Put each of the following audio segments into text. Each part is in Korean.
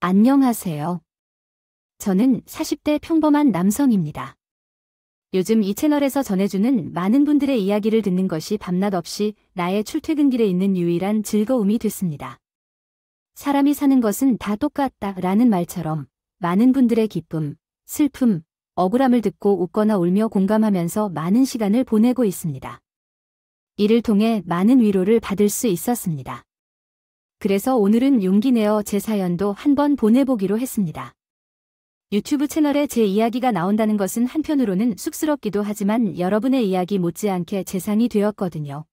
안녕하세요. 저는 40대 평범한 남성입니다. 요즘 이 채널에서 전해주는 많은 분들의 이야기를 듣는 것이 밤낮 없이 나의 출퇴근길에 있는 유일한 즐거움이 됐습니다. 사람이 사는 것은 다 똑같다라는 말처럼 많은 분들의 기쁨, 슬픔, 억울함을 듣고 웃거나 울며 공감하면서 많은 시간을 보내고 있습니다. 이를 통해 많은 위로를 받을 수 있었습니다. 그래서 오늘은 용기 내어 제 사연도 한번 보내보기로 했습니다. 유튜브 채널에 제 이야기가 나온다는 것은 한편으로는 쑥스럽기도 하지만 여러분의 이야기 못지않게 재산이 되었거든요.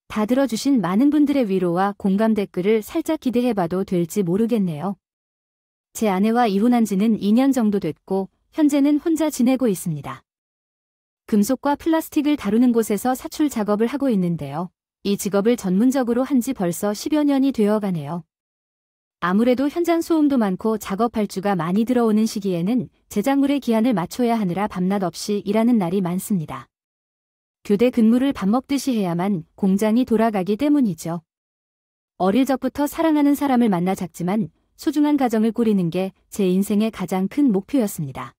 다 들어주신 많은 분들의 위로와 공감 댓글을 살짝 기대해봐도 될지 모르겠네요. 제 아내와 이혼한 지는 2년 정도 됐고 현재는 혼자 지내고 있습니다. 금속과 플라스틱을 다루는 곳에서 사출 작업을 하고 있는데요. 이 직업을 전문적으로 한 지 벌써 10여 년이 되어가네요. 아무래도 현장 소음도 많고 작업 발주가 많이 들어오는 시기에는 제작물의 기한을 맞춰야 하느라 밤낮 없이 일하는 날이 많습니다. 교대 근무를 밥 먹듯이 해야만 공장이 돌아가기 때문이죠. 어릴 적부터 사랑하는 사람을 만나 작지만 소중한 가정을 꾸리는 게 제 인생의 가장 큰 목표였습니다.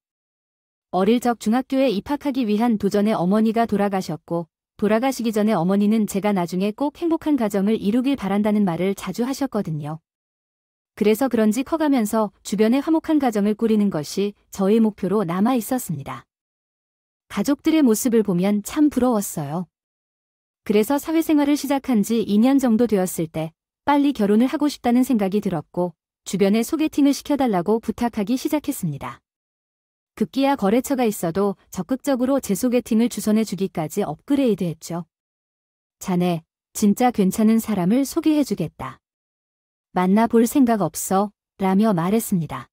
어릴 적 중학교에 입학하기 위한 도전에 어머니가 돌아가셨고 돌아가시기 전에 어머니는 제가 나중에 꼭 행복한 가정을 이루길 바란다는 말을 자주 하셨거든요. 그래서 그런지 커가면서 주변에 화목한 가정을 꾸리는 것이 저의 목표로 남아 있었습니다. 가족들의 모습을 보면 참 부러웠어요. 그래서 사회생활을 시작한 지 2년 정도 되었을 때 빨리 결혼을 하고 싶다는 생각이 들었고 주변에 소개팅을 시켜달라고 부탁하기 시작했습니다. 급기야 거래처가 있어도 적극적으로 제 소개팅을 주선해 주기까지 업그레이드했죠. 자네, 진짜 괜찮은 사람을 소개해주겠다. 만나볼 생각 없어? 라며 말했습니다.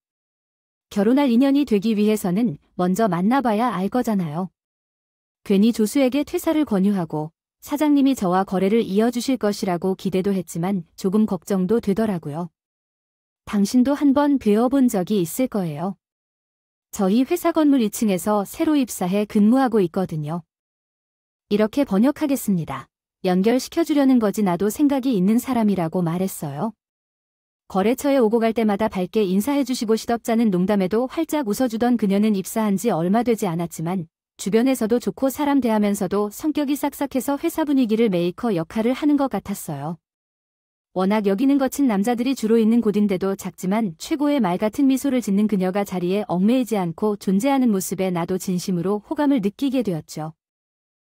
결혼할 인연이 되기 위해서는 먼저 만나봐야 알 거잖아요. 괜히 조수에게 퇴사를 권유하고 사장님이 저와 거래를 이어주실 것이라고 기대도 했지만 조금 걱정도 되더라고요. 당신도 한번 뵈어본 적이 있을 거예요. 저희 회사 건물 2층에서 새로 입사해 근무하고 있거든요. 이렇게 번역하겠습니다. 연결시켜주려는 거지 나도 생각이 있는 사람이라고 말했어요. 거래처에 오고 갈 때마다 밝게 인사해주시고 시덥잖은 농담에도 활짝 웃어주던 그녀는 입사한 지 얼마 되지 않았지만 주변에서도 좋고 사람 대하면서도 성격이 싹싹해서 회사 분위기를 메이커 역할을 하는 것 같았어요. 워낙 여기는 거친 남자들이 주로 있는 곳인데도 작지만 최고의 말 같은 미소를 짓는 그녀가 자리에 얽매이지 않고 존재하는 모습에 나도 진심으로 호감을 느끼게 되었죠.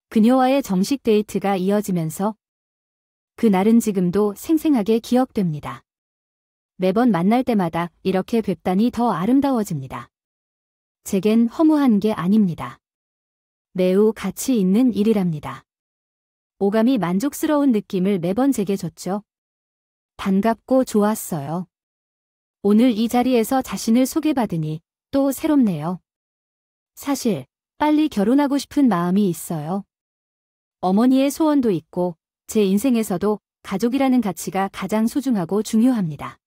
그녀와의 정식 데이트가 이어지면서 그날은 지금도 생생하게 기억됩니다. 매번 만날 때마다 이렇게 뵙다니 더 아름다워집니다. 제겐 허무한 게 아닙니다. 매우 가치 있는 일이랍니다. 오감이 만족스러운 느낌을 매번 제게 줬죠. 반갑고 좋았어요. 오늘 이 자리에서 자신을 소개받으니 또 새롭네요. 사실 빨리 결혼하고 싶은 마음이 있어요. 어머니의 소원도 있고 제 인생에서도 가족이라는 가치가 가장 소중하고 중요합니다.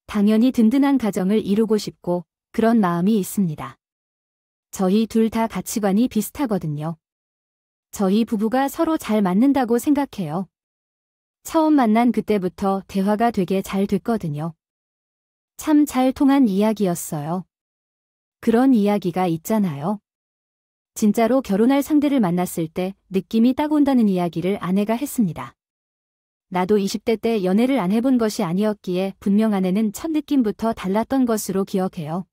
당연히 든든한 가정을 이루고 싶고 그런 마음이 있습니다. 저희 둘 다 가치관이 비슷하거든요. 저희 부부가 서로 잘 맞는다고 생각해요. 처음 만난 그때부터 대화가 되게 잘 됐거든요. 참 잘 통한 이야기였어요. 그런 이야기가 있잖아요. 진짜로 결혼할 상대를 만났을 때 느낌이 딱 온다는 이야기를 아내가 했습니다. 나도 20대 때 연애를 안 해본 것이 아니었기에 분명 아내는 첫 느낌부터 달랐던 것으로 기억해요.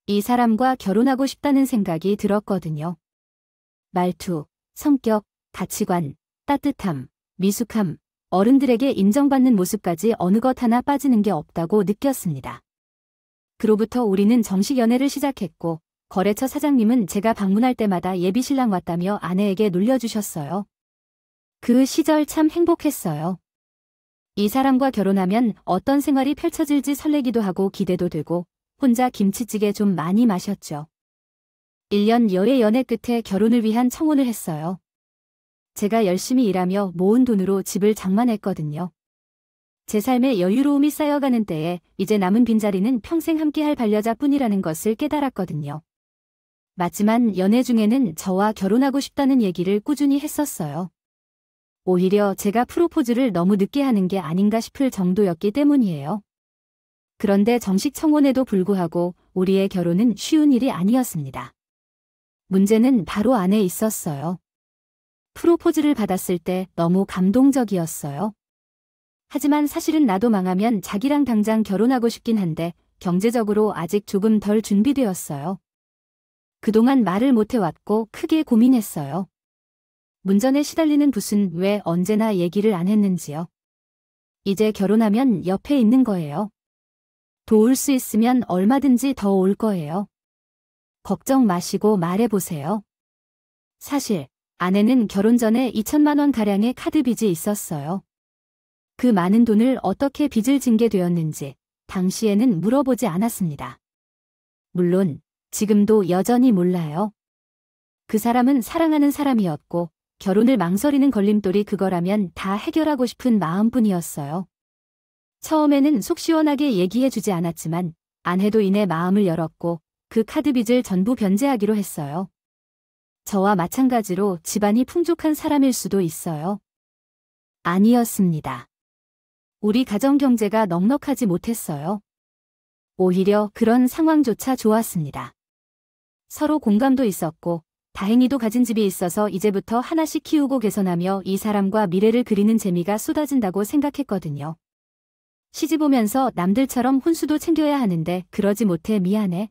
이 사람과 결혼하고 싶다는 생각이 들었거든요. 말투, 성격, 가치관, 따뜻함, 미숙함, 어른들에게 인정받는 모습까지 어느 것 하나 빠지는 게 없다고 느꼈습니다. 그로부터 우리는 정식 연애를 시작했고 거래처 사장님은 제가 방문할 때마다 예비신랑 왔다며 아내에게 놀려주셨어요. 그 시절 참 행복했어요. 이 사람과 결혼하면 어떤 생활이 펼쳐질지 설레기도 하고 기대도 되고 혼자 김치찌개 좀 많이 마셨죠. 1년 여의 연애 끝에 결혼을 위한 청혼을 했어요. 제가 열심히 일하며 모은 돈으로 집을 장만했거든요. 제 삶에 여유로움이 쌓여가는 때에 이제 남은 빈자리는 평생 함께할 반려자뿐이라는 것을 깨달았거든요. 맞지만 연애 중에는 저와 결혼하고 싶다는 얘기를 꾸준히 했었어요. 오히려 제가 프로포즈를 너무 늦게 하는 게 아닌가 싶을 정도였기 때문이에요. 그런데 정식 청혼에도 불구하고 우리의 결혼은 쉬운 일이 아니었습니다. 문제는 바로 안에 있었어요. 프로포즈를 받았을 때 너무 감동적이었어요. 하지만 사실은 나도 망하면 자기랑 당장 결혼하고 싶긴 한데 경제적으로 아직 조금 덜 준비되었어요. 그동안 말을 못해왔고 크게 고민했어요. 문전에 시달리는 붓은 왜 언제나 얘기를 안 했는지요. 이제 결혼하면 옆에 있는 거예요. 도울 수 있으면 얼마든지 더 올 거예요. 걱정 마시고 말해보세요. 사실 아내는 결혼 전에 2천만 원 가량의 카드 빚이 있었어요. 그 많은 돈을 어떻게 빚을 징게 되었는지 당시에는 물어보지 않았습니다. 물론 지금도 여전히 몰라요. 그 사람은 사랑하는 사람이었고 결혼을 망설이는 걸림돌이 그거라면 다 해결하고 싶은 마음뿐이었어요. 처음에는 속 시원하게 얘기해주지 않았지만 아내도 이내 마음을 열었고 그 카드 빚을 전부 변제하기로 했어요. 저와 마찬가지로 집안이 풍족한 사람일 수도 있어요. 아니었습니다. 우리 가정 경제가 넉넉하지 못했어요. 오히려 그런 상황조차 좋았습니다. 서로 공감도 있었고 다행히도 가진 집이 있어서 이제부터 하나씩 키우고 개선하며 이 사람과 미래를 그리는 재미가 쏟아진다고 생각했거든요. 시집 오면서 남들처럼 혼수도 챙겨야 하는데 그러지 못해 미안해.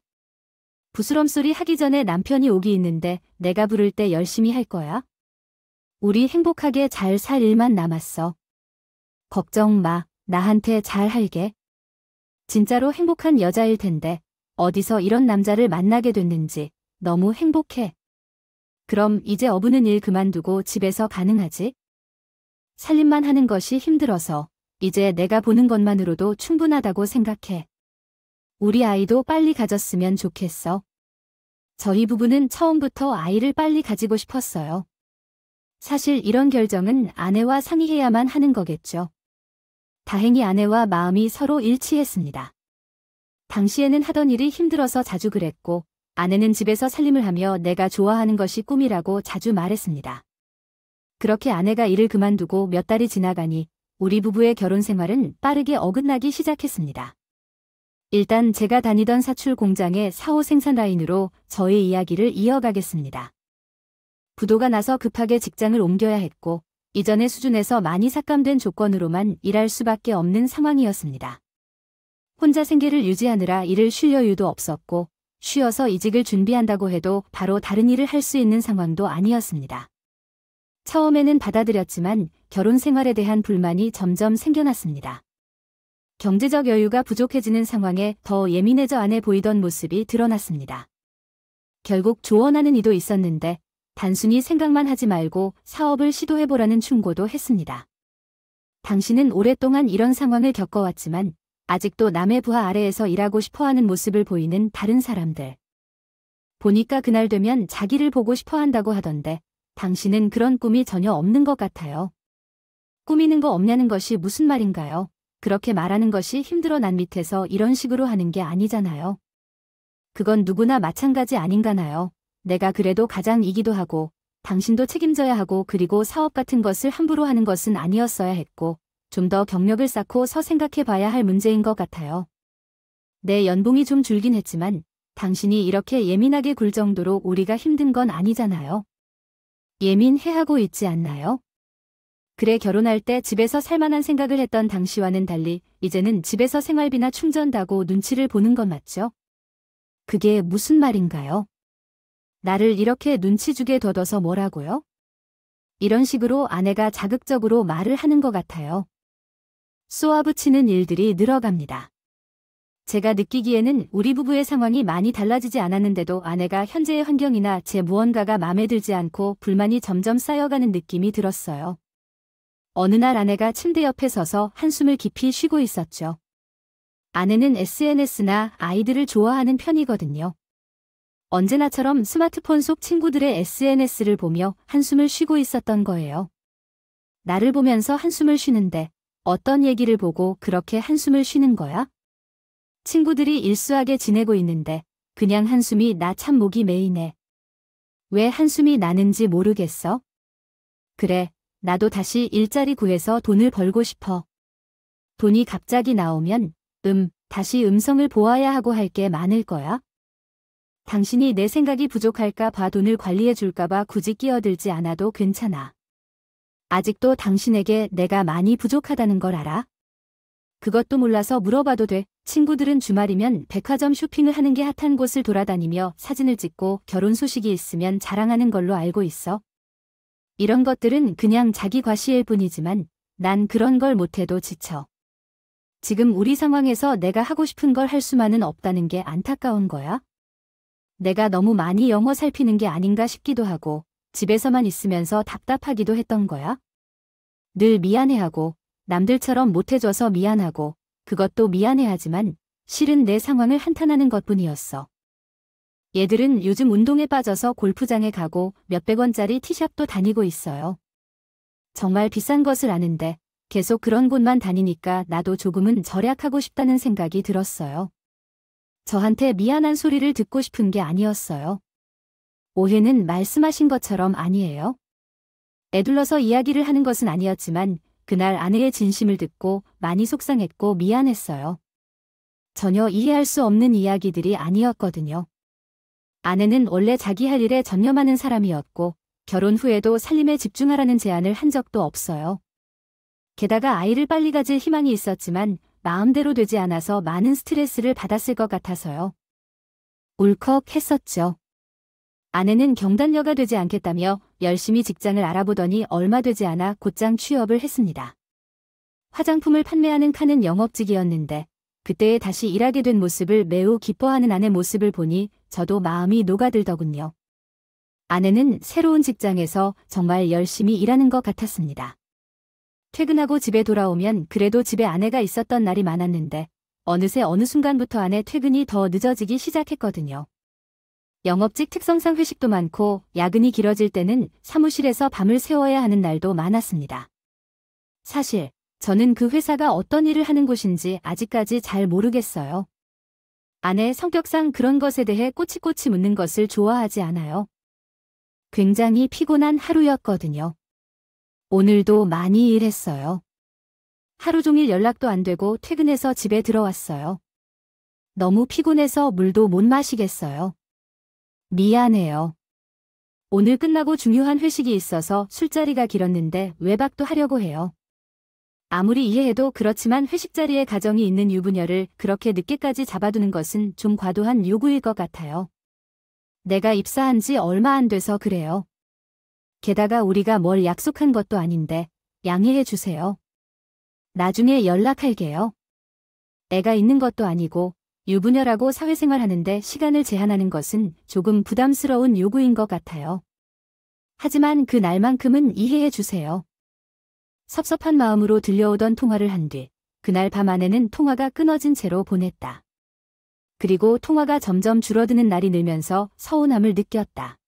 부스럼 소리 하기 전에 남편이 오기 있는데 내가 부를 때 열심히 할 거야. 우리 행복하게 잘 살 일만 남았어. 걱정 마, 나한테 잘 할게. 진짜로 행복한 여자일 텐데 어디서 이런 남자를 만나게 됐는지 너무 행복해. 그럼 이제 어부는 일 그만두고 집에서 가능하지? 살림만 하는 것이 힘들어서 이제 내가 보는 것만으로도 충분하다고 생각해. 우리 아이도 빨리 가졌으면 좋겠어. 저희 부부는 처음부터 아이를 빨리 가지고 싶었어요. 사실 이런 결정은 아내와 상의해야만 하는 거겠죠. 다행히 아내와 마음이 서로 일치했습니다. 당시에는 하던 일이 힘들어서 자주 그랬고 아내는 집에서 살림을 하며 내가 좋아하는 것이 꿈이라고 자주 말했습니다. 그렇게 아내가 일을 그만두고 몇 달이 지나가니 우리 부부의 결혼 생활은 빠르게 어긋나기 시작했습니다. 일단 제가 다니던 사출 공장의 4호 생산 라인으로 저의 이야기를 이어가겠습니다. 부도가 나서 급하게 직장을 옮겨야 했고 이전의 수준에서 많이 삭감된 조건으로만 일할 수밖에 없는 상황이었습니다. 혼자 생계를 유지하느라 일을 쉴 여유도 없었고 쉬어서 이직을 준비한다고 해도 바로 다른 일을 할 수 있는 상황도 아니었습니다. 처음에는 받아들였지만 결혼 생활에 대한 불만이 점점 생겨났습니다. 경제적 여유가 부족해지는 상황에 더 예민해져 안에 보이던 모습이 드러났습니다. 결국 조언하는 이도 있었는데 단순히 생각만 하지 말고 사업을 시도해보라는 충고도 했습니다. 당신은 오랫동안 이런 상황을 겪어왔지만 아직도 남의 부하 아래에서 일하고 싶어하는 모습을 보이는 다른 사람들. 보니까 그날 되면 자기를 보고 싶어한다고 하던데 당신은 그런 꿈이 전혀 없는 것 같아요. 꾸미는 거 없냐는 것이 무슨 말인가요? 그렇게 말하는 것이 힘들어 난 밑에서 이런 식으로 하는 게 아니잖아요. 그건 누구나 마찬가지 아닌가나요? 내가 그래도 가장이기도 하고 당신도 책임져야 하고 그리고 사업 같은 것을 함부로 하는 것은 아니었어야 했고 좀 더 경력을 쌓고서 생각해 봐야 할 문제인 것 같아요. 내 연봉이 좀 줄긴 했지만 당신이 이렇게 예민하게 굴 정도로 우리가 힘든 건 아니잖아요. 예민해하고 있지 않나요? 그래 결혼할 때 집에서 살만한 생각을 했던 당시와는 달리 이제는 집에서 생활비나 충전다고 눈치를 보는 건 맞죠? 그게 무슨 말인가요? 나를 이렇게 눈치 주게 둬둬서 뭐라고요? 이런 식으로 아내가 자극적으로 말을 하는 것 같아요. 쏘아붙이는 일들이 늘어갑니다. 제가 느끼기에는 우리 부부의 상황이 많이 달라지지 않았는데도 아내가 현재의 환경이나 제 무언가가 마음에 들지 않고 불만이 점점 쌓여가는 느낌이 들었어요. 어느 날 아내가 침대 옆에 서서 한숨을 깊이 쉬고 있었죠. 아내는 SNS나 아이들을 좋아하는 편이거든요. 언제나처럼 스마트폰 속 친구들의 SNS를 보며 한숨을 쉬고 있었던 거예요. 나를 보면서 한숨을 쉬는데 어떤 얘기를 보고 그렇게 한숨을 쉬는 거야? 친구들이 일수하게 지내고 있는데 그냥 한숨이 나 참 목이 메이네. 왜 한숨이 나는지 모르겠어? 그래, 나도 다시 일자리 구해서 돈을 벌고 싶어. 돈이 갑자기 나오면 다시 음성을 보아야 하고 할 게 많을 거야. 당신이 내 생각이 부족할까 봐 돈을 관리해 줄까 봐 굳이 끼어들지 않아도 괜찮아. 아직도 당신에게 내가 많이 부족하다는 걸 알아? 그것도 몰라서 물어봐도 돼. 친구들은 주말이면 백화점 쇼핑을 하는 게 핫한 곳을 돌아다니며 사진을 찍고 결혼 소식이 있으면 자랑하는 걸로 알고 있어. 이런 것들은 그냥 자기 과시일 뿐이지만 난 그런 걸 못해도 지쳐. 지금 우리 상황에서 내가 하고 싶은 걸 할 수만은 없다는 게 안타까운 거야. 내가 너무 많이 영어 살피는 게 아닌가 싶기도 하고 집에서만 있으면서 답답하기도 했던 거야. 늘 미안해하고 남들처럼 못해줘서 미안하고 그것도 미안해하지만 실은 내 상황을 한탄하는 것뿐이었어. 얘들은 요즘 운동에 빠져서 골프장에 가고 몇백 원짜리 티샵도 다니고 있어요. 정말 비싼 것을 아는데 계속 그런 곳만 다니니까 나도 조금은 절약하고 싶다는 생각이 들었어요. 저한테 미안한 소리를 듣고 싶은 게 아니었어요. 오해는 말씀하신 것처럼 아니에요. 애둘러서 이야기를 하는 것은 아니었지만 그날 아내의 진심을 듣고 많이 속상했고 미안했어요. 전혀 이해할 수 없는 이야기들이 아니었거든요. 아내는 원래 자기 할 일에 전념하는 사람이었고 결혼 후에도 살림에 집중하라는 제안을 한 적도 없어요. 게다가 아이를 빨리 가질 희망이 있었지만 마음대로 되지 않아서 많은 스트레스를 받았을 것 같아서요. 울컥했었죠. 아내는 경단녀가 되지 않겠다며 열심히 직장을 알아보더니 얼마 되지 않아 곧장 취업을 했습니다. 화장품을 판매하는 칸은 영업직이었는데 그때에 다시 일하게 된 모습을 매우 기뻐하는 아내 모습을 보니 저도 마음이 녹아들더군요. 아내는 새로운 직장에서 정말 열심히 일하는 것 같았습니다. 퇴근하고 집에 돌아오면 그래도 집에 아내가 있었던 날이 많았는데 어느새 어느 순간부터 아내 퇴근이 더 늦어지기 시작했거든요. 영업직 특성상 회식도 많고 야근이 길어질 때는 사무실에서 밤을 새워야 하는 날도 많았습니다. 사실 저는 그 회사가 어떤 일을 하는 곳인지 아직까지 잘 모르겠어요. 아내 성격상 그런 것에 대해 꼬치꼬치 묻는 것을 좋아하지 않아요. 굉장히 피곤한 하루였거든요. 오늘도 많이 일했어요. 하루 종일 연락도 안 되고 퇴근해서 집에 들어왔어요. 너무 피곤해서 물도 못 마시겠어요. 미안해요. 오늘 끝나고 중요한 회식이 있어서 술자리가 길었는데 외박도 하려고 해요. 아무리 이해해도 그렇지만 회식 자리에 가정이 있는 유부녀를 그렇게 늦게까지 잡아두는 것은 좀 과도한 요구일 것 같아요. 내가 입사한 지 얼마 안 돼서 그래요. 게다가 우리가 뭘 약속한 것도 아닌데 양해해 주세요. 나중에 연락할게요. 애가 있는 것도 아니고 유부녀라고 사회생활 하는데 시간을 제한하는 것은 조금 부담스러운 요구인 것 같아요. 하지만 그 날만큼은 이해해 주세요. 섭섭한 마음으로 들려오던 통화를 한 뒤 그날 밤 아내는 통화가 끊어진 채로 보냈다. 그리고 통화가 점점 줄어드는 날이 늘면서 서운함을 느꼈다.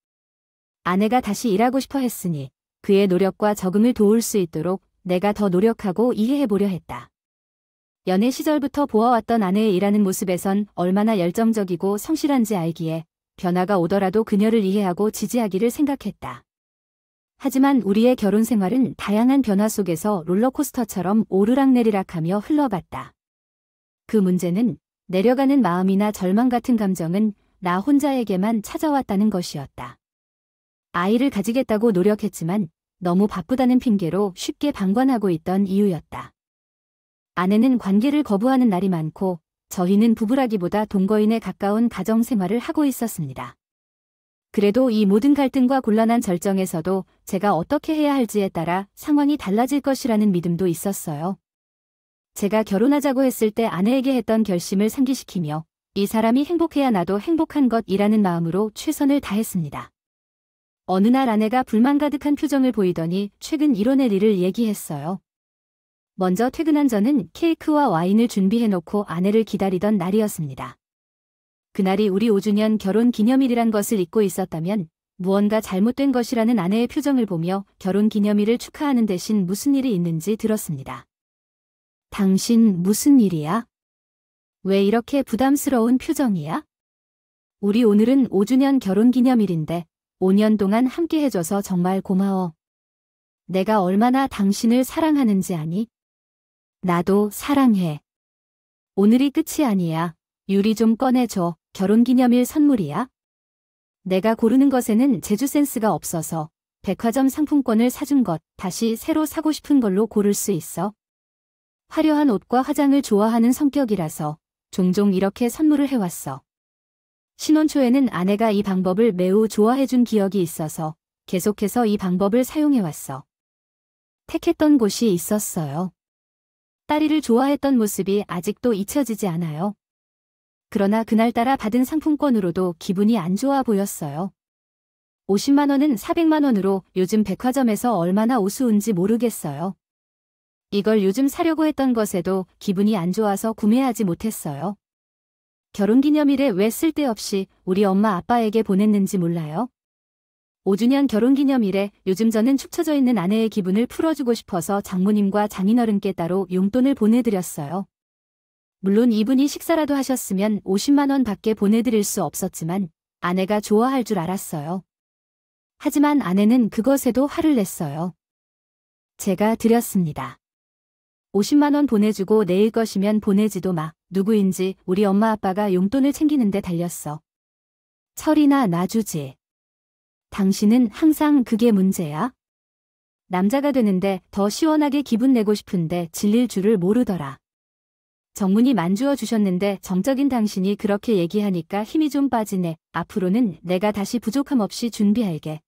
아내가 다시 일하고 싶어 했으니 그의 노력과 적응을 도울 수 있도록 내가 더 노력하고 이해해보려 했다. 연애 시절부터 보아왔던 아내의 일하는 모습에선 얼마나 열정적이고 성실한지 알기에 변화가 오더라도 그녀를 이해하고 지지하기를 생각했다. 하지만 우리의 결혼 생활은 다양한 변화 속에서 롤러코스터처럼 오르락내리락하며 흘러갔다. 그 문제는 내려가는 마음이나 절망 같은 감정은 나 혼자에게만 찾아왔다는 것이었다. 아이를 가지겠다고 노력했지만 너무 바쁘다는 핑계로 쉽게 방관하고 있던 이유였다. 아내는 관계를 거부하는 날이 많고 저희는 부부라기보다 동거인에 가까운 가정생활을 하고 있었습니다. 그래도 이 모든 갈등과 곤란한 절정에서도 제가 어떻게 해야 할지에 따라 상황이 달라질 것이라는 믿음도 있었어요. 제가 결혼하자고 했을 때 아내에게 했던 결심을 상기시키며 이 사람이 행복해야 나도 행복한 것이라는 마음으로 최선을 다했습니다. 어느 날 아내가 불만 가득한 표정을 보이더니 최근 이뤄낼 일을 얘기했어요. 먼저 퇴근한 저는 케이크와 와인을 준비해놓고 아내를 기다리던 날이었습니다. 그날이 우리 5주년 결혼 기념일이란 것을 잊고 있었다면 무언가 잘못된 것이라는 아내의 표정을 보며 결혼 기념일을 축하하는 대신 무슨 일이 있는지 들었습니다. 당신 무슨 일이야? 왜 이렇게 부담스러운 표정이야? 우리 오늘은 5주년 결혼 기념일인데 5년 동안 함께 해줘서 정말 고마워. 내가 얼마나 당신을 사랑하는지 아니? 나도 사랑해. 오늘이 끝이 아니야. 유리 좀 꺼내줘. 결혼기념일 선물이야? 내가 고르는 것에는 재주 센스가 없어서 백화점 상품권을 사준 것 다시 새로 사고 싶은 걸로 고를 수 있어. 화려한 옷과 화장을 좋아하는 성격이라서 종종 이렇게 선물을 해왔어. 신혼 초에는 아내가 이 방법을 매우 좋아해준 기억이 있어서 계속해서 이 방법을 사용해왔어. 택했던 곳이 있었어요. 딸이를 좋아했던 모습이 아직도 잊혀지지 않아요. 그러나 그날따라 받은 상품권으로도 기분이 안 좋아 보였어요. 50만 원은 400만 원으로 요즘 백화점에서 얼마나 우스운지 모르겠어요. 이걸 요즘 사려고 했던 것에도 기분이 안 좋아서 구매하지 못했어요. 결혼기념일에 왜 쓸데없이 우리 엄마 아빠에게 보냈는지 몰라요. 5주년 결혼기념일에 요즘 저는 축 처져 있는 아내의 기분을 풀어주고 싶어서 장모님과 장인어른께 따로 용돈을 보내드렸어요. 물론 이분이 식사라도 하셨으면 50만 원 밖에 보내드릴 수 없었지만 아내가 좋아할 줄 알았어요. 하지만 아내는 그것에도 화를 냈어요. 제가 드렸습니다. 50만 원 보내주고 내일 것이면 보내지도 마. 누구인지 우리 엄마 아빠가 용돈을 챙기는데 달렸어. 철이나 놔주지. 당신은 항상 그게 문제야? 남자가 되는데 더 시원하게 기분 내고 싶은데 질릴 줄을 모르더라. 정문이 만주어 주셨는데 정적인 당신이 그렇게 얘기하니까 힘이 좀 빠지네. 앞으로는 내가 다시 부족함 없이 준비할게.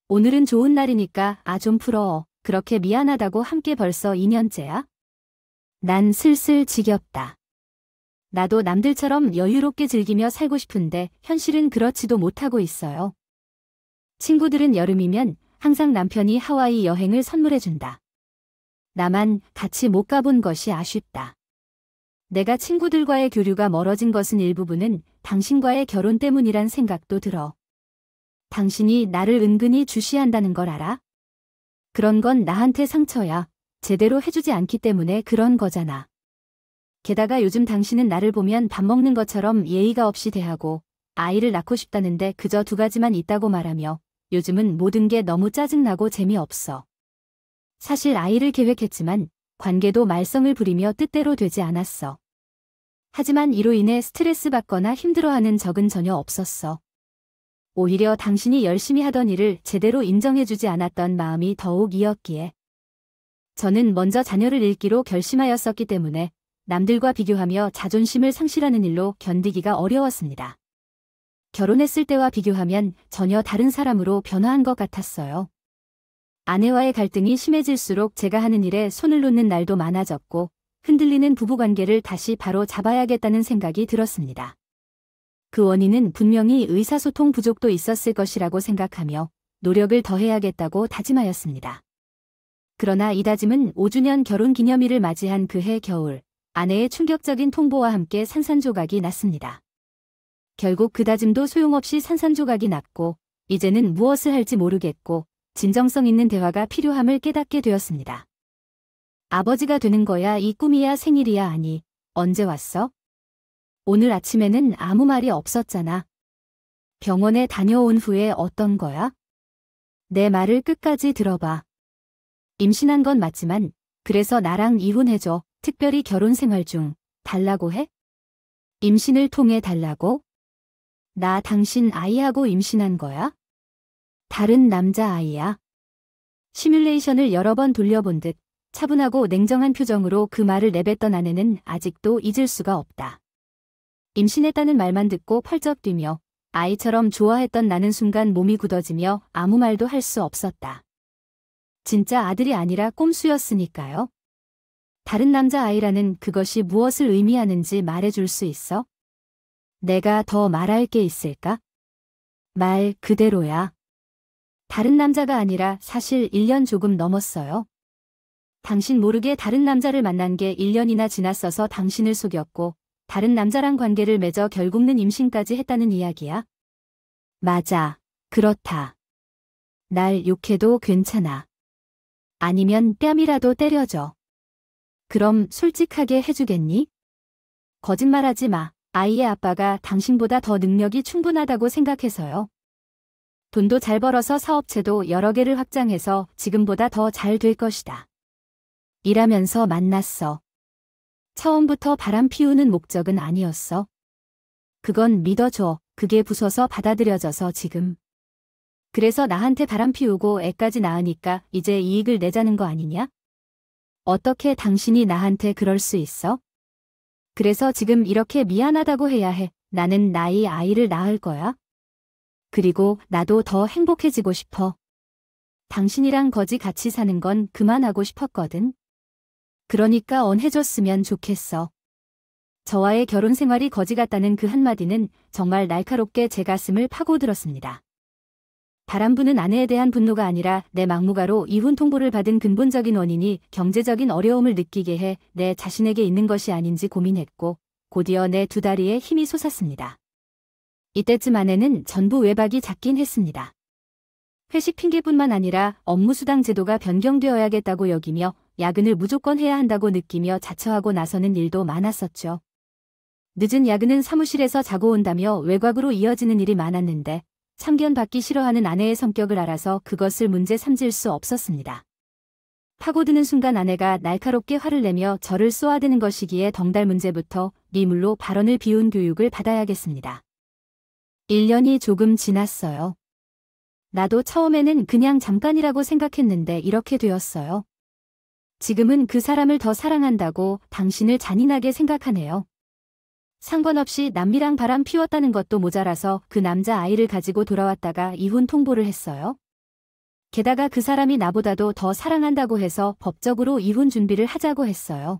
오늘은 좋은 날이니까 좀 풀어. 그렇게 미안하다고 함께 벌써 2년째야? 난 슬슬 지겹다. 나도 남들처럼 여유롭게 즐기며 살고 싶은데 현실은 그렇지도 못하고 있어요. 친구들은 여름이면 항상 남편이 하와이 여행을 선물해준다. 나만 같이 못 가본 것이 아쉽다. 내가 친구들과의 교류가 멀어진 것은 일부분은 당신과의 결혼 때문이란 생각도 들어. 당신이 나를 은근히 주시한다는 걸 알아? 그런 건 나한테 상처야. 제대로 해주지 않기 때문에 그런 거잖아. 게다가 요즘 당신은 나를 보면 밥 먹는 것처럼 예의가 없이 대하고 아이를 낳고 싶다는데 그저 2가지만 있다고 말하며 요즘은 모든 게 너무 짜증나고 재미없어. 사실 아이를 계획했지만 관계도 말썽을 부리며 뜻대로 되지 않았어. 하지만 이로 인해 스트레스 받거나 힘들어하는 적은 전혀 없었어. 오히려 당신이 열심히 하던 일을 제대로 인정해주지 않았던 마음이 더욱 이었기에. 저는 먼저 자녀를 잃기로 결심하였었기 때문에 남들과 비교하며 자존심을 상실하는 일로 견디기가 어려웠습니다. 결혼했을 때와 비교하면 전혀 다른 사람으로 변화한 것 같았어요. 아내와의 갈등이 심해질수록 제가 하는 일에 손을 놓는 날도 많아졌고 흔들리는 부부관계를 다시 바로 잡아야겠다는 생각이 들었습니다. 그 원인은 분명히 의사소통 부족도 있었을 것이라고 생각하며 노력을 더해야겠다고 다짐하였습니다. 그러나 이 다짐은 5주년 결혼기념일을 맞이한 그해 겨울 아내의 충격적인 통보와 함께 산산조각이 났습니다. 결국 그 다짐도 소용없이 산산조각이 났고 이제는 무엇을 할지 모르겠고 진정성 있는 대화가 필요함을 깨닫게 되었습니다. 아버지가 되는 거야 이 꿈이야 생일이야 아니 언제 왔어? 오늘 아침에는 아무 말이 없었잖아. 병원에 다녀온 후에 어떤 거야? 내 말을 끝까지 들어봐. 임신한 건 맞지만 그래서 나랑 이혼해줘. 특별히 결혼 생활 중 달라고 해? 임신을 통해 달라고? 나 당신 아이하고 임신한 거야? 다른 남자아이야. 시뮬레이션을 여러 번 돌려본 듯 차분하고 냉정한 표정으로 그 말을 내뱉던 아내는 아직도 잊을 수가 없다. 임신했다는 말만 듣고 펄쩍 뛰며 아이처럼 좋아했던 나는 순간 몸이 굳어지며 아무 말도 할 수 없었다. 진짜 아들이 아니라 꼼수였으니까요. 다른 남자아이라는 그것이 무엇을 의미하는지 말해줄 수 있어? 내가 더 말할 게 있을까? 말 그대로야. 다른 남자가 아니라 사실 1년 조금 넘었어요. 당신 모르게 다른 남자를 만난 게 1년이나 지났어서 당신을 속였고 다른 남자랑 관계를 맺어 결국은 임신까지 했다는 이야기야? 맞아. 그렇다. 날 욕해도 괜찮아. 아니면 뺨이라도 때려줘. 그럼 솔직하게 해주겠니? 거짓말하지 마. 아이의 아빠가 당신보다 더 능력이 충분하다고 생각해서요. 돈도 잘 벌어서 사업체도 여러 개를 확장해서 지금보다 더 잘 될 것이다. 일하면서 만났어. 처음부터 바람 피우는 목적은 아니었어. 그건 믿어줘. 그게 부서서 받아들여져서 지금. 그래서 나한테 바람 피우고 애까지 낳으니까 이제 이익을 내자는 거 아니냐? 어떻게 당신이 나한테 그럴 수 있어? 그래서 지금 이렇게 미안하다고 해야 해. 나는 나의 아이를 낳을 거야. 그리고 나도 더 행복해지고 싶어. 당신이랑 거지 같이 사는 건 그만하고 싶었거든. 그러니까 언해줬으면 좋겠어. 저와의 결혼 생활이 거지 같다는 그 한마디는 정말 날카롭게 제 가슴을 파고들었습니다. 바람 부는 아내에 대한 분노가 아니라 내 막무가로 이혼 통보를 받은 근본적인 원인이 경제적인 어려움을 느끼게 해 내 자신에게 있는 것이 아닌지 고민했고 곧이어 내 두 다리에 힘이 솟았습니다. 이때쯤 아내는 전부 외박이 잦긴 했습니다. 회식 핑계뿐만 아니라 업무 수당 제도가 변경되어야겠다고 여기며 야근을 무조건 해야 한다고 느끼며 자처하고 나서는 일도 많았었죠. 늦은 야근은 사무실에서 자고 온다며 외곽으로 이어지는 일이 많았는데 참견받기 싫어하는 아내의 성격을 알아서 그것을 문제 삼질 수 없었습니다. 파고드는 순간 아내가 날카롭게 화를 내며 저를 쏘아대는 것이기에 덩달 문제부터 미물로 발언을 비운 교육을 받아야겠습니다. 1년이 조금 지났어요. 나도 처음에는 그냥 잠깐이라고 생각했는데 이렇게 되었어요. 지금은 그 사람을 더 사랑한다고 당신을 잔인하게 생각하네요. 상관없이 남미랑 바람 피웠다는 것도 모자라서 그 남자 아이를 가지고 돌아왔다가 이혼 통보를 했어요. 게다가 그 사람이 나보다도 더 사랑한다고 해서 법적으로 이혼 준비를 하자고 했어요.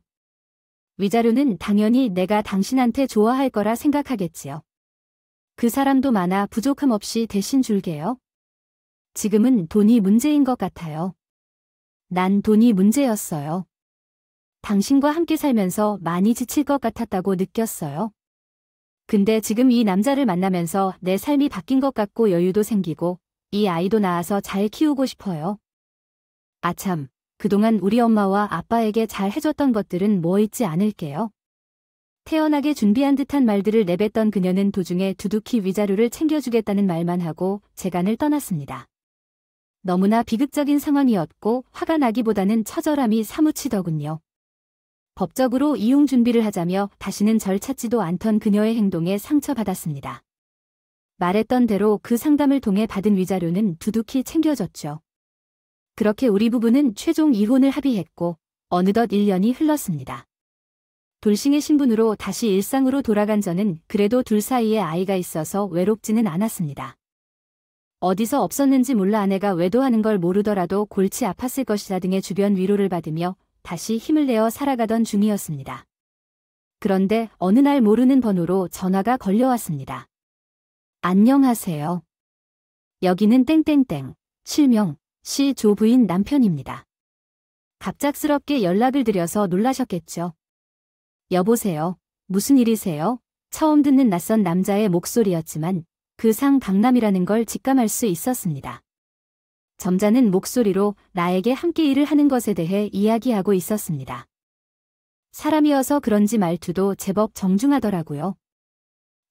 위자료는 당연히 내가 당신한테 좋아할 거라 생각하겠지요. 그 사람도 많아 부족함 없이 대신 줄게요. 지금은 돈이 문제인 것 같아요. 난 돈이 문제였어요. 당신과 함께 살면서 많이 지칠 것 같았다고 느꼈어요. 근데 지금 이 남자를 만나면서 내 삶이 바뀐 것 같고 여유도 생기고 이 아이도 낳아서 잘 키우고 싶어요. 아참, 그동안 우리 엄마와 아빠에게 잘 해줬던 것들은 뭐 잊지 않을게요. 태연하게 준비한 듯한 말들을 내뱉던 그녀는 도중에 두둑히 위자료를 챙겨주겠다는 말만 하고 재간을 떠났습니다. 너무나 비극적인 상황이었고 화가 나기보다는 처절함이 사무치더군요. 법적으로 이혼 준비를 하자며 다시는 절 찾지도 않던 그녀의 행동에 상처받았습니다. 말했던 대로 그 상담을 통해 받은 위자료는 두둑히 챙겨줬죠. 그렇게 우리 부부는 최종 이혼을 합의했고 어느덧 1년이 흘렀습니다. 돌싱의 신분으로 다시 일상으로 돌아간 저는 그래도 둘 사이에 아이가 있어서 외롭지는 않았습니다. 어디서 없었는지 몰라 아내가 외도하는 걸 모르더라도 골치 아팠을 것이다 등의 주변 위로를 받으며 다시 힘을 내어 살아가던 중이었습니다. 그런데 어느 날 모르는 번호로 전화가 걸려왔습니다. 안녕하세요. 여기는 땡땡땡, 실명, 시 조 부인 남편입니다. 갑작스럽게 연락을 드려서 놀라셨겠죠. 여보세요. 무슨 일이세요? 처음 듣는 낯선 남자의 목소리였지만 그 상 강남이라는 걸 직감할 수 있었습니다. 점잖은 목소리로 나에게 함께 일을 하는 것에 대해 이야기하고 있었습니다. 사람이어서 그런지 말투도 제법 정중하더라고요.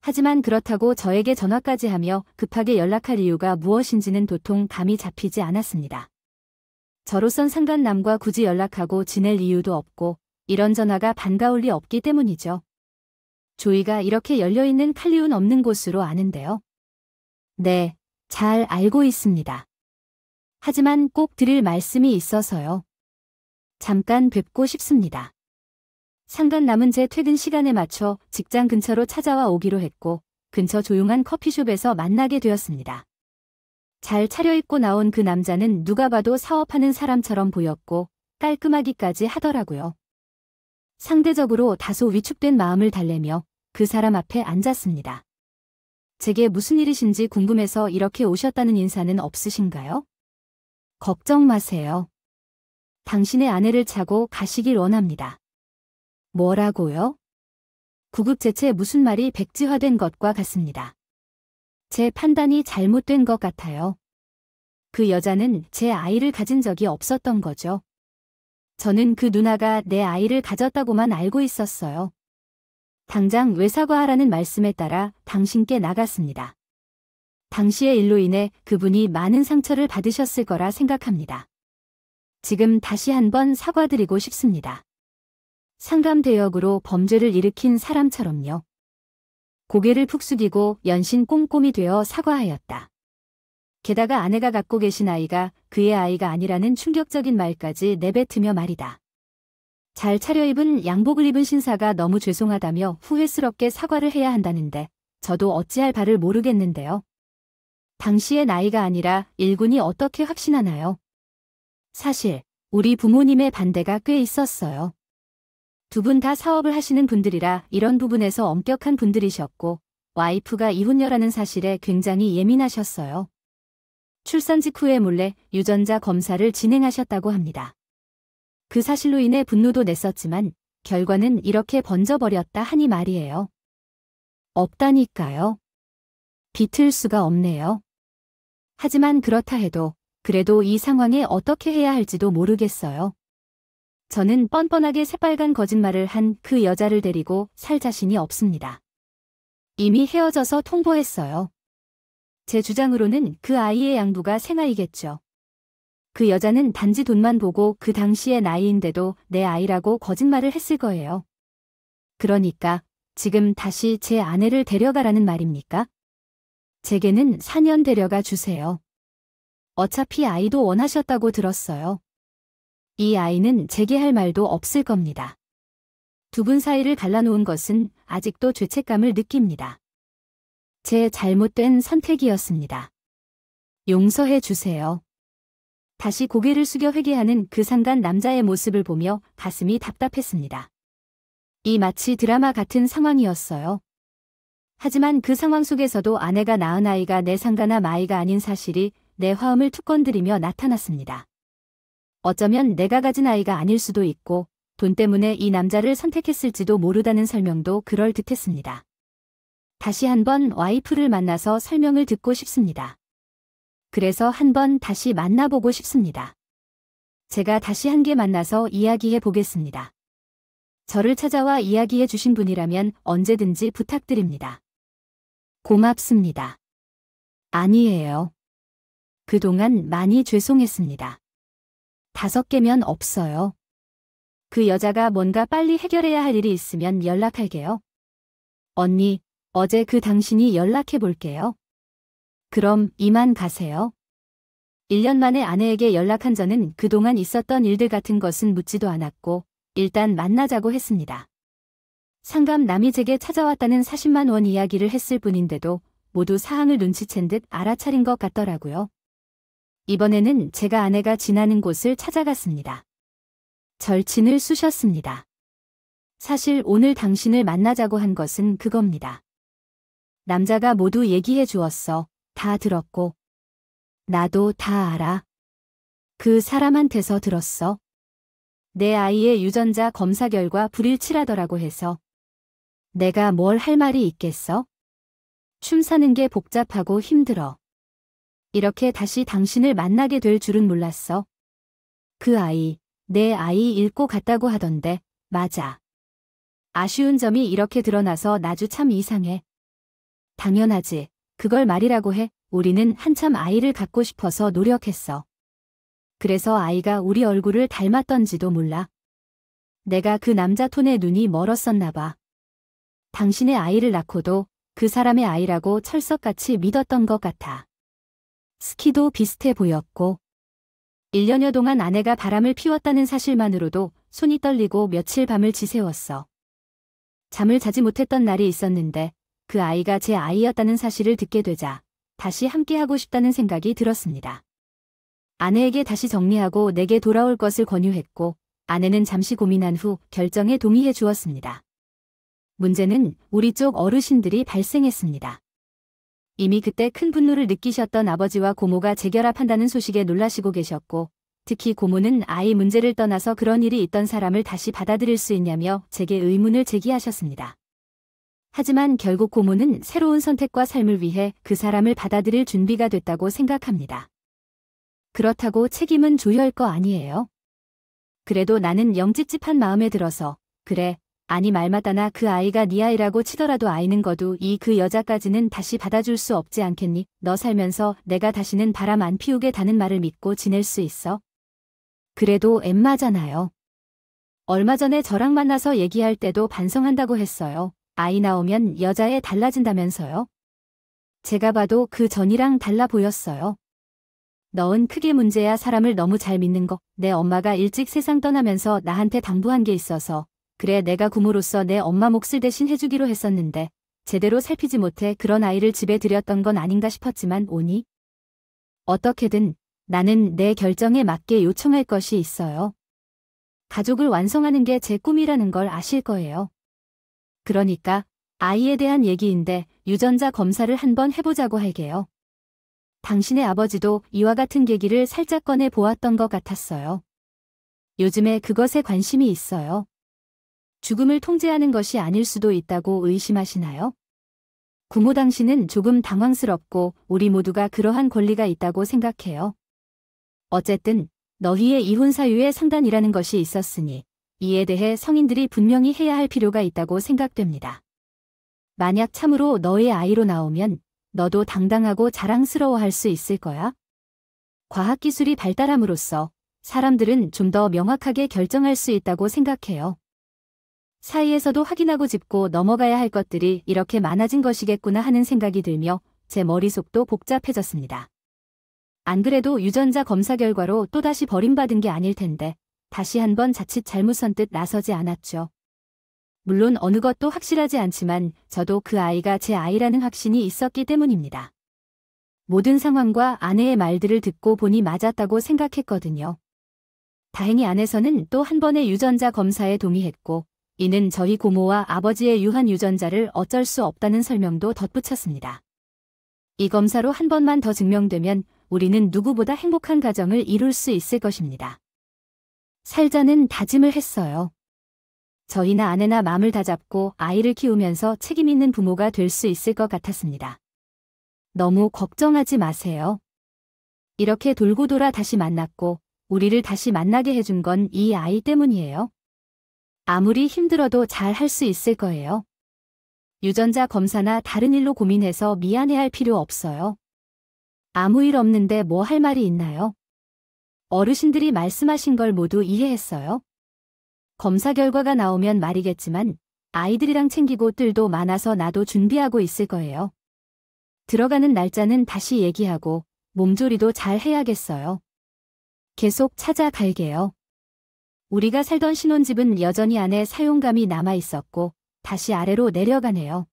하지만 그렇다고 저에게 전화까지 하며 급하게 연락할 이유가 무엇인지는 도통 감이 잡히지 않았습니다. 저로선 상간남과 굳이 연락하고 지낼 이유도 없고 이런 전화가 반가울 리 없기 때문이죠. 조이가 이렇게 열려있는 칼리운 없는 곳으로 아는데요. 네, 잘 알고 있습니다. 하지만 꼭 드릴 말씀이 있어서요. 잠깐 뵙고 싶습니다. 상간남은 제 퇴근 시간에 맞춰 직장 근처로 찾아와 오기로 했고 근처 조용한 커피숍에서 만나게 되었습니다. 잘 차려입고 나온 그 남자는 누가 봐도 사업하는 사람처럼 보였고 깔끔하기까지 하더라고요. 상대적으로 다소 위축된 마음을 달래며 그 사람 앞에 앉았습니다. 제게 무슨 일이신지 궁금해서 이렇게 오셨다는 인사는 없으신가요? 걱정 마세요. 당신의 아내를 차고 가시길 원합니다. 뭐라고요? 구급제체 무슨 말이 백지화된 것과 같습니다. 제 판단이 잘못된 것 같아요. 그 여자는 제 아이를 가진 적이 없었던 거죠. 저는 그 누나가 내 아이를 가졌다고만 알고 있었어요. 당장 외사과하라는 말씀에 따라 당신께 나갔습니다. 당시의 일로 인해 그분이 많은 상처를 받으셨을 거라 생각합니다. 지금 다시 한번 사과드리고 싶습니다. 상감대역으로 범죄를 일으킨 사람처럼요. 고개를 푹 숙이고 연신 꼼꼼히 되어 사과하였다. 게다가 아내가 갖고 계신 아이가 그의 아이가 아니라는 충격적인 말까지 내뱉으며 말이다. 잘 차려입은 양복을 입은 신사가 너무 죄송하다며 후회스럽게 사과를 해야 한다는데 저도 어찌할 바를 모르겠는데요. 당시의 나이가 아니라 일군이 어떻게 확신하나요? 사실 우리 부모님의 반대가 꽤 있었어요. 두 분 다 사업을 하시는 분들이라 이런 부분에서 엄격한 분들이셨고 와이프가 이혼녀라는 사실에 굉장히 예민하셨어요. 출산 직후에 몰래 유전자 검사를 진행하셨다고 합니다. 그 사실로 인해 분노도 냈었지만 결과는 이렇게 번져버렸다 하니 말이에요. 없다니까요. 비틀 수가 없네요. 하지만 그렇다 해도 그래도 이 상황에 어떻게 해야 할지도 모르겠어요. 저는 뻔뻔하게 새빨간 거짓말을 한 그 여자를 데리고 살 자신이 없습니다. 이미 헤어져서 통보했어요. 제 주장으로는 그 아이의 양부가 생아이겠죠. 그 여자는 단지 돈만 보고 그 당시의 나이인데도 내 아이라고 거짓말을 했을 거예요. 그러니까 지금 다시 제 아내를 데려가라는 말입니까? 제게는 4년 데려가 주세요. 어차피 아이도 원하셨다고 들었어요. 이 아이는 제게 할 말도 없을 겁니다. 두 분 사이를 갈라놓은 것은 아직도 죄책감을 느낍니다. 제 잘못된 선택이었습니다. 용서해 주세요. 다시 고개를 숙여 회개하는 그 상간 남자의 모습을 보며 가슴이 답답했습니다. 이 마치 드라마 같은 상황이었어요. 하지만 그 상황 속에서도 아내가 낳은 아이가 내 상간함 아이가 아닌 사실이 내 화음을 툭 건드리며 나타났습니다. 어쩌면 내가 가진 아이가 아닐 수도 있고 돈 때문에 이 남자를 선택했을지도 모르다는 설명도 그럴듯했습니다. 다시 한번 와이프를 만나서 설명을 듣고 싶습니다. 그래서 한번 다시 만나보고 싶습니다. 제가 다시 한개 만나서 이야기해 보겠습니다. 저를 찾아와 이야기해 주신 분이라면 언제든지 부탁드립니다. 고맙습니다. 아니에요. 그동안 많이 죄송했습니다. 5개면 없어요. 그 여자가 뭔가 빨리 해결해야 할 일이 있으면 연락할게요. 언니, 어제 그 당신이 연락해 볼게요. 그럼 이만 가세요. 1년 만에 아내에게 연락한 저는 그동안 있었던 일들 같은 것은 묻지도 않았고 일단 만나자고 했습니다. 상감 남이 제게 찾아왔다는 40만 원 이야기를 했을 뿐인데도 모두 사항을 눈치챈 듯 알아차린 것 같더라고요. 이번에는 제가 아내가 지나는 곳을 찾아갔습니다. 절친을 쑤셨습니다. 사실 오늘 당신을 만나자고 한 것은 그겁니다. 남자가 모두 얘기해 주었어. 다 들었고. 나도 다 알아. 그 사람한테서 들었어. 내 아이의 유전자 검사 결과 불일치라더라고 해서. 내가 뭘 할 말이 있겠어? 춤 사는 게 복잡하고 힘들어. 이렇게 다시 당신을 만나게 될 줄은 몰랐어. 그 아이, 내 아이 잃고 갔다고 하던데, 맞아. 아쉬운 점이 이렇게 드러나서 나주 참 이상해. 당연하지. 그걸 말이라고 해. 우리는 한참 아이를 갖고 싶어서 노력했어. 그래서 아이가 우리 얼굴을 닮았던지도 몰라. 내가 그 남자 톤에 눈이 멀었었나 봐. 당신의 아이를 낳고도 그 사람의 아이라고 철석같이 믿었던 것 같아. 스키도 비슷해 보였고 1년여 동안 아내가 바람을 피웠다는 사실만으로도 손이 떨리고 며칠 밤을 지새웠어. 잠을 자지 못했던 날이 있었는데 그 아이가 제 아이였다는 사실을 듣게 되자 다시 함께하고 싶다는 생각이 들었습니다. 아내에게 다시 정리하고 내게 돌아올 것을 권유했고 아내는 잠시 고민한 후 결정에 동의해 주었습니다. 문제는 우리 쪽 어르신들이 발생했습니다. 이미 그때 큰 분노를 느끼셨던 아버지와 고모가 재결합한다는 소식에 놀라시고 계셨고 특히 고모는 아이 문제를 떠나서 그런 일이 있던 사람을 다시 받아들일 수 있냐며 제게 의문을 제기하셨습니다. 하지만 결국 고모는 새로운 선택과 삶을 위해 그 사람을 받아들일 준비가 됐다고 생각합니다. 그렇다고 책임은 조여할 거 아니에요. 그래도 나는 영 찝찝한 마음에 들어서 그래. 아니 말 맞다나 그 아이가 네 아이라고 치더라도 아이는 거두 이 그 여자까지는 다시 받아줄 수 없지 않겠니? 너 살면서 내가 다시는 바람 안 피우게 다는 말을 믿고 지낼 수 있어? 그래도 엠마잖아요. 얼마 전에 저랑 만나서 얘기할 때도 반성한다고 했어요. 아이 나오면 여자애 달라진다면서요. 제가 봐도 그 전이랑 달라 보였어요. 너은 크게 문제야. 사람을 너무 잘 믿는 거. 내 엄마가 일찍 세상 떠나면서 나한테 당부한 게 있어서 그래 내가 부모로서 내 엄마 몫을 대신 해주기로 했었는데 제대로 살피지 못해 그런 아이를 집에 들였던 건 아닌가 싶었지만 오니 어떻게든 나는 내 결정에 맞게 요청할 것이 있어요. 가족을 완성하는 게 제 꿈이라는 걸 아실 거예요. 그러니까 아이에 대한 얘기인데 유전자 검사를 한번 해보자고 할게요. 당신의 아버지도 이와 같은 계기를 살짝 꺼내 보았던 것 같았어요. 요즘에 그것에 관심이 있어요. 죽음을 통제하는 것이 아닐 수도 있다고 의심하시나요? 구모 당신은 조금 당황스럽고 우리 모두가 그러한 권리가 있다고 생각해요. 어쨌든 너희의 이혼 사유의 상단이라는 것이 있었으니 이에 대해 성인들이 분명히 해야 할 필요가 있다고 생각됩니다. 만약 참으로 너의 아이로 나오면 너도 당당하고 자랑스러워할 수 있을 거야. 과학기술이 발달함으로써 사람들은 좀 더 명확하게 결정할 수 있다고 생각해요. 사이에서도 확인하고 짚고 넘어가야 할 것들이 이렇게 많아진 것이겠구나 하는 생각이 들며 제 머릿속도 복잡해졌습니다. 안 그래도 유전자 검사 결과로 또다시 버림받은 게 아닐 텐데 다시 한번 자칫 잘못 선뜻 나서지 않았죠. 물론 어느 것도 확실하지 않지만 저도 그 아이가 제 아이라는 확신이 있었기 때문입니다. 모든 상황과 아내의 말들을 듣고 보니 맞았다고 생각했거든요. 다행히 아내서는 또 한 번의 유전자 검사에 동의했고 이는 저희 고모와 아버지의 유한 유전자를 어쩔 수 없다는 설명도 덧붙였습니다. 이 검사로 한 번만 더 증명되면 우리는 누구보다 행복한 가정을 이룰 수 있을 것입니다. 살자는 다짐을 했어요. 저희나 아내나 마음을 다잡고 아이를 키우면서 책임 있는 부모가 될 수 있을 것 같았습니다. 너무 걱정하지 마세요. 이렇게 돌고 돌아 다시 만났고 우리를 다시 만나게 해준 건 이 아이 때문이에요. 아무리 힘들어도 잘 할 수 있을 거예요. 유전자 검사나 다른 일로 고민해서 미안해할 필요 없어요. 아무 일 없는데 뭐 할 말이 있나요? 어르신들이 말씀하신 걸 모두 이해했어요. 검사 결과가 나오면 말이겠지만 아이들이랑 챙기고 뜰도 많아서 나도 준비하고 있을 거예요. 들어가는 날짜는 다시 얘기하고 몸조리도 잘 해야겠어요. 계속 찾아갈게요. 우리가 살던 신혼집은 여전히 안에 사용감이 남아있었고 다시 아래로 내려가네요.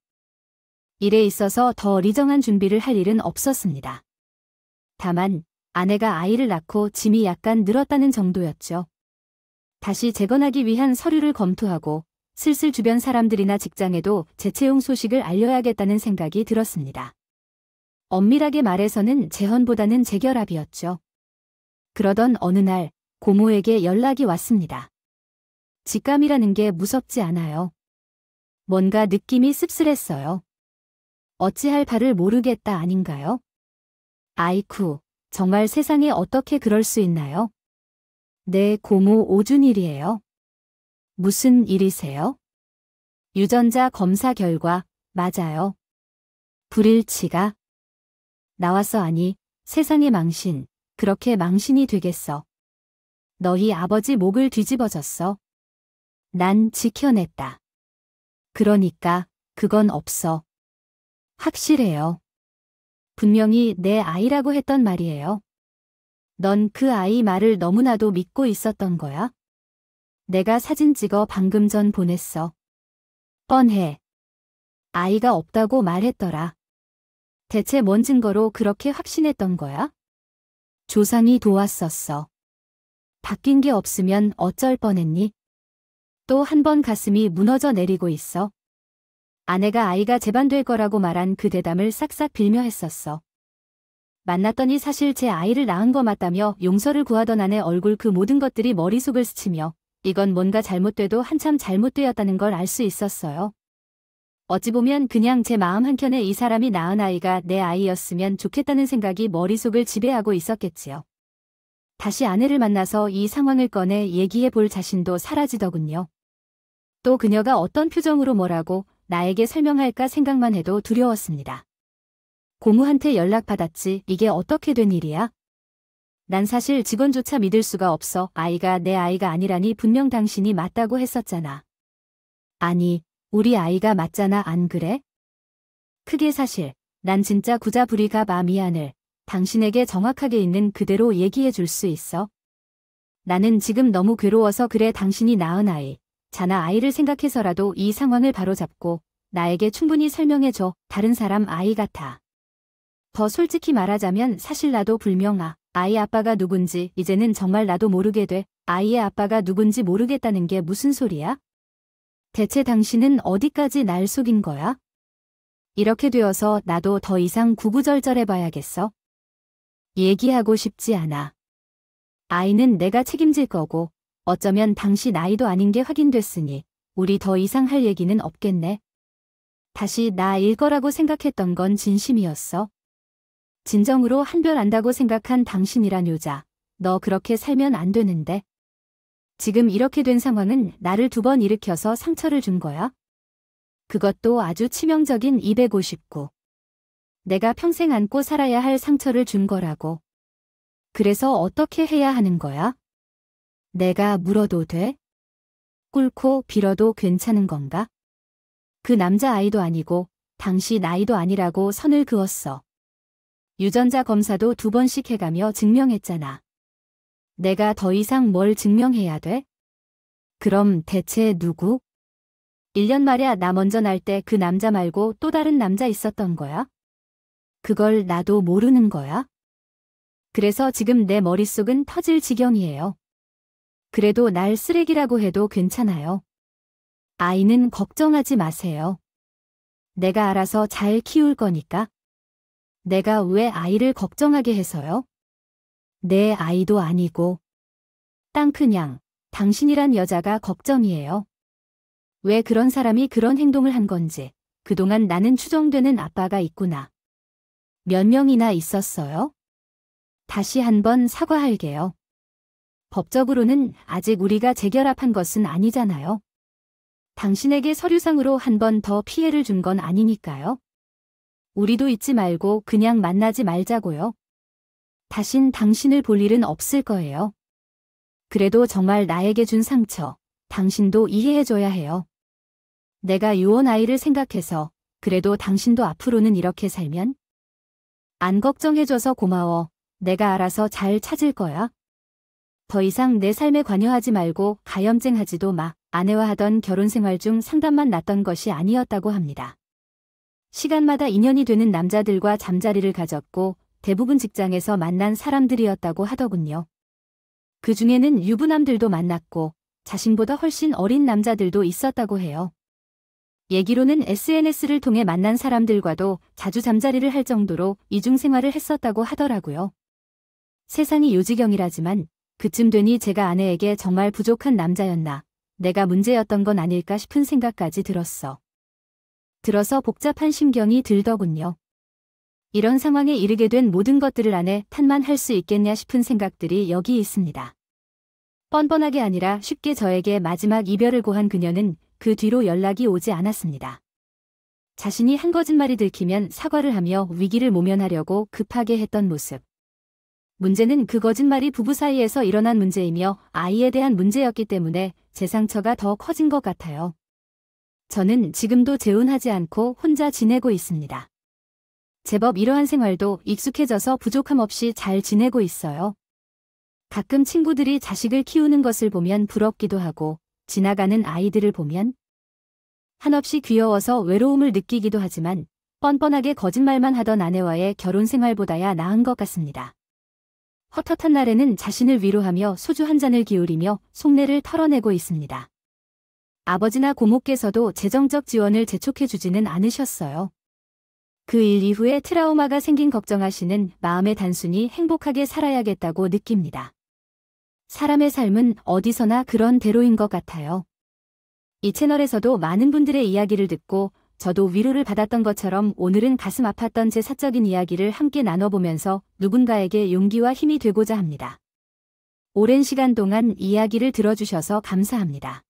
일에 있어서 더 리정한 준비를 할 일은 없었습니다. 다만 아내가 아이를 낳고 짐이 약간 늘었다는 정도였죠. 다시 재건하기 위한 서류를 검토하고 슬슬 주변 사람들이나 직장에도 재채용 소식을 알려야겠다는 생각이 들었습니다. 엄밀하게 말해서는 재혼보다는 재결합이었죠. 그러던 어느 날 고모에게 연락이 왔습니다. 직감이라는 게 무섭지 않아요. 뭔가 느낌이 씁쓸했어요. 어찌할 바를 모르겠다 아닌가요? 아이쿠, 정말 세상에 어떻게 그럴 수 있나요? 네, 고모 오준일이에요. 무슨 일이세요? 유전자 검사 결과, 맞아요. 불일치가 나왔어. 아니, 세상의 망신, 그렇게 망신이 되겠어. 너희 아버지 목을 뒤집어졌어. 난 지켜냈다. 그러니까 그건 없어. 확실해요. 분명히 내 아이라고 했던 말이에요. 넌 그 아이 말을 너무나도 믿고 있었던 거야? 내가 사진 찍어 방금 전 보냈어. 뻔해. 아이가 없다고 말했더라. 대체 뭔 증거로 그렇게 확신했던 거야? 조상이 도왔었어. 바뀐 게 없으면 어쩔 뻔했니? 또 한 번 가슴이 무너져 내리고 있어. 아내가 아이가 재반될 거라고 말한 그 대담을 싹싹 빌며 했었어. 만났더니 사실 제 아이를 낳은 거 맞다며 용서를 구하던 아내 얼굴 그 모든 것들이 머릿속을 스치며 이건 뭔가 잘못돼도 한참 잘못되었다는 걸 알 수 있었어요. 어찌 보면 그냥 제 마음 한켠에 이 사람이 낳은 아이가 내 아이였으면 좋겠다는 생각이 머릿속을 지배하고 있었겠지요. 다시 아내를 만나서 이 상황을 꺼내 얘기해 볼 자신도 사라지더군요. 또 그녀가 어떤 표정으로 뭐라고 나에게 설명할까 생각만 해도 두려웠습니다. 고모한테 연락받았지. 이게 어떻게 된 일이야? 난 사실 직원조차 믿을 수가 없어. 아이가 내 아이가 아니라니 분명 당신이 맞다고 했었잖아. 아니, 우리 아이가 맞잖아, 안 그래? 그게 사실, 난 진짜 구자부리가 미안을 당신에게 정확하게 있는 그대로 얘기해 줄 수 있어. 나는 지금 너무 괴로워서 그래. 당신이 낳은 아이, 자나 아이를 생각해서라도 이 상황을 바로잡고 나에게 충분히 설명해줘. 다른 사람 아이 같아. 더 솔직히 말하자면 사실 나도 아이 아빠가 누군지 이제는 정말 나도 모르게 돼. 아이의 아빠가 누군지 모르겠다는 게 무슨 소리야? 대체 당신은 어디까지 날 속인 거야? 이렇게 되어서 나도 더 이상 구구절절해봐야겠어. 얘기하고 싶지 않아. 아이는 내가 책임질 거고 어쩌면 당신 아이도 아닌 게 확인됐으니 우리 더 이상 할 얘기는 없겠네. 다시 나일 거라고 생각했던 건 진심이었어. 진정으로 한별 안다고 생각한 당신이란 여자, 너 그렇게 살면 안 되는데. 지금 이렇게 된 상황은 나를 2번 일으켜서 상처를 준 거야. 그것도 아주 치명적인 259. 내가 평생 안고 살아야 할 상처를 준 거라고. 그래서 어떻게 해야 하는 거야? 내가 물어도 돼? 꿇고 빌어도 괜찮은 건가? 그 남자 아이도 아니고 당신 아이도 아니라고 선을 그었어. 유전자 검사도 2번씩 해가며 증명했잖아. 내가 더 이상 뭘 증명해야 돼? 그럼 대체 누구? 1년 말야 나 먼저 날 때 그 남자 말고 또 다른 남자 있었던 거야? 그걸 나도 모르는 거야? 그래서 지금 내 머릿속은 터질 지경이에요. 그래도 날 쓰레기라고 해도 괜찮아요. 아이는 걱정하지 마세요. 내가 알아서 잘 키울 거니까. 내가 왜 아이를 걱정하게 해서요? 내 아이도 아니고. 땅크냥, 당신이란 여자가 걱정이에요. 왜 그런 사람이 그런 행동을 한 건지. 그동안 나는 추정되는 아빠가 있구나. 몇 명이나 있었어요? 다시 한번 사과할게요. 법적으로는 아직 우리가 재결합한 것은 아니잖아요. 당신에게 서류상으로 한 번 더 피해를 준 건 아니니까요. 우리도 잊지 말고 그냥 만나지 말자고요. 다신 당신을 볼 일은 없을 거예요. 그래도 정말 나에게 준 상처, 당신도 이해해줘야 해요. 내가 유언 아이를 생각해서 그래도 당신도 앞으로는 이렇게 살면? 안 걱정해줘서 고마워. 내가 알아서 잘 찾을 거야. 더 이상 내 삶에 관여하지 말고 가염증하지도 마. 아내와 하던 결혼 생활 중 상담만 났던 것이 아니었다고 합니다. 시간마다 인연이 되는 남자들과 잠자리를 가졌고 대부분 직장에서 만난 사람들이었다고 하더군요. 그 중에는 유부남들도 만났고 자신보다 훨씬 어린 남자들도 있었다고 해요. 얘기로는 SNS를 통해 만난 사람들과도 자주 잠자리를 할 정도로 이중생활을 했었다고 하더라고요. 세상이 요지경이라지만 그쯤 되니 제가 아내에게 정말 부족한 남자였나, 내가 문제였던 건 아닐까 싶은 생각까지 들어서 복잡한 심경이 들더군요. 이런 상황에 이르게 된 모든 것들을 아내 탓만 할 수 있겠냐 싶은 생각들이 여기 있습니다. 뻔뻔하게 아니라 쉽게 저에게 마지막 이별을 고한 그녀는 그 뒤로 연락이 오지 않았습니다. 자신이 한 거짓말이 들키면 사과를 하며 위기를 모면하려고 급하게 했던 모습. 문제는 그 거짓말이 부부 사이에서 일어난 문제이며 아이에 대한 문제였기 때문에 제 상처가 더 커진 것 같아요. 저는 지금도 재혼하지 않고 혼자 지내고 있습니다. 제법 이러한 생활도 익숙해져서 부족함 없이 잘 지내고 있어요. 가끔 친구들이 자식을 키우는 것을 보면 부럽기도 하고 지나가는 아이들을 보면 한없이 귀여워서 외로움을 느끼기도 하지만 뻔뻔하게 거짓말만 하던 아내와의 결혼 생활보다야 나은 것 같습니다. 헛헛한 날에는 자신을 위로하며 소주 한 잔을 기울이며 속내를 털어내고 있습니다. 아버지나 고모께서도 재정적 지원을 재촉해주지는 않으셨어요. 그 일 이후에 트라우마가 생긴 걱정하시는 마음에 단순히 행복하게 살아야겠다고 느낍니다. 사람의 삶은 어디서나 그런 대로인 것 같아요. 이 채널에서도 많은 분들의 이야기를 듣고 저도 위로를 받았던 것처럼 오늘은 가슴 아팠던 제 사적인 이야기를 함께 나눠보면서 누군가에게 용기와 힘이 되고자 합니다. 오랜 시간 동안 이야기를 들어주셔서 감사합니다.